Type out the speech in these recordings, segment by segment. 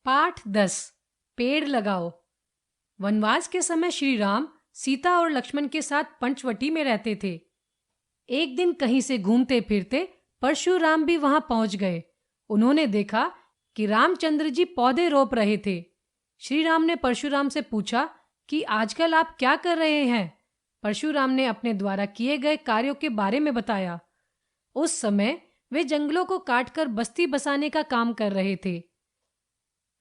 पाठ 10 पेड़ लगाओ। वनवास के समय श्री राम सीता और लक्ष्मण के साथ पंचवटी में रहते थे। एक दिन कहीं से घूमते फिरते परशुराम भी वहां पहुंच गए। उन्होंने देखा कि रामचंद्र जी पौधे रोप रहे थे। श्री राम ने परशुराम से पूछा कि आजकल आप क्या कर रहे हैं। परशुराम ने अपने द्वारा किए गए कार्यों के बारे में बताया। उस समय वे जंगलों को काटकर बस्ती बसाने का काम कर रहे थे।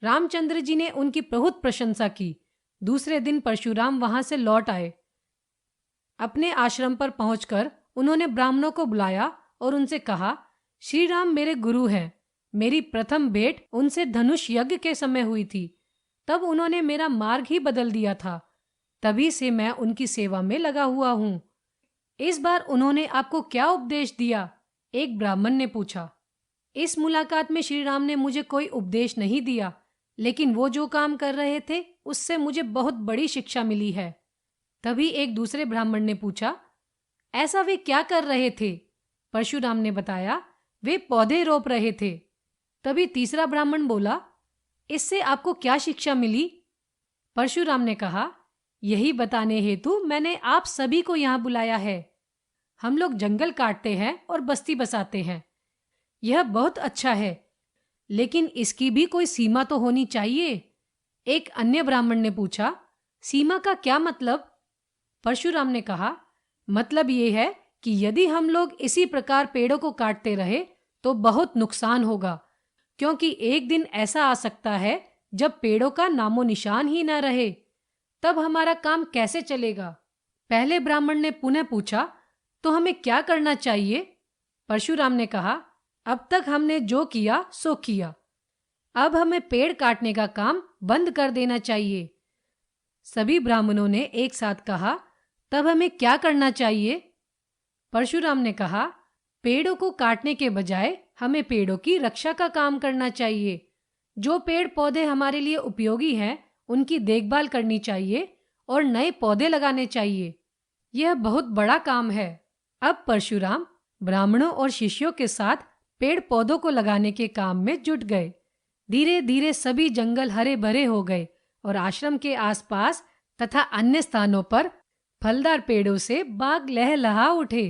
रामचंद्र जी ने उनकी बहुत प्रशंसा की। दूसरे दिन परशुराम वहां से लौट आए। अपने आश्रम पर पहुंचकर उन्होंने ब्राह्मणों को बुलाया और उनसे कहा, श्री राम मेरे गुरु हैं। मेरी प्रथम भेंट उनसे धनुष यज्ञ के समय हुई थी। तब उन्होंने मेरा मार्ग ही बदल दिया था। तभी से मैं उनकी सेवा में लगा हुआ हूं। इस बार उन्होंने आपको क्या उपदेश दिया? एक ब्राह्मण ने पूछा। इस मुलाकात में श्री राम ने मुझे कोई उपदेश नहीं दिया, लेकिन वो जो काम कर रहे थे उससे मुझे बहुत बड़ी शिक्षा मिली है। तभी एक दूसरे ब्राह्मण ने पूछा, ऐसा वे क्या कर रहे थे? परशुराम ने बताया, वे पौधे रोप रहे थे। तभी तीसरा ब्राह्मण बोला, इससे आपको क्या शिक्षा मिली? परशुराम ने कहा, यही बताने हेतु मैंने आप सभी को यहाँ बुलाया है। हम लोग जंगल काटते हैं और बस्ती बसाते हैं। यह बहुत अच्छा है, लेकिन इसकी भी कोई सीमा तो होनी चाहिए। एक अन्य ब्राह्मण ने पूछा, सीमा का क्या मतलब? परशुराम ने कहा, मतलब ये है कि यदि हम लोग इसी प्रकार पेड़ों को काटते रहे तो बहुत नुकसान होगा, क्योंकि एक दिन ऐसा आ सकता है जब पेड़ों का नामो निशान ही न रहे। तब हमारा काम कैसे चलेगा? पहले ब्राह्मण ने पुनः पूछा, तो हमें क्या करना चाहिए? परशुराम ने कहा, अब तक हमने जो किया सो किया। अब हमें पेड़ काटने का काम बंद कर देना चाहिए। सभी ब्राह्मणों ने एक साथ कहा, तब हमें क्या करना चाहिए? परशुराम ने कहा, पेड़ों को काटने के बजाय हमें पेड़ों की रक्षा का काम करना चाहिए। जो पेड़ पौधे हमारे लिए उपयोगी हैं, उनकी देखभाल करनी चाहिए और नए पौधे लगाने चाहिए। यह बहुत बड़ा काम है। अब परशुराम ब्राह्मणों और शिष्यों के साथ पेड़ पौधों को लगाने के काम में जुट गए। धीरे धीरे सभी जंगल हरे भरे हो गए और आश्रम के आसपास तथा अन्य स्थानों पर फलदार पेड़ों से बाग लहलहा उठे।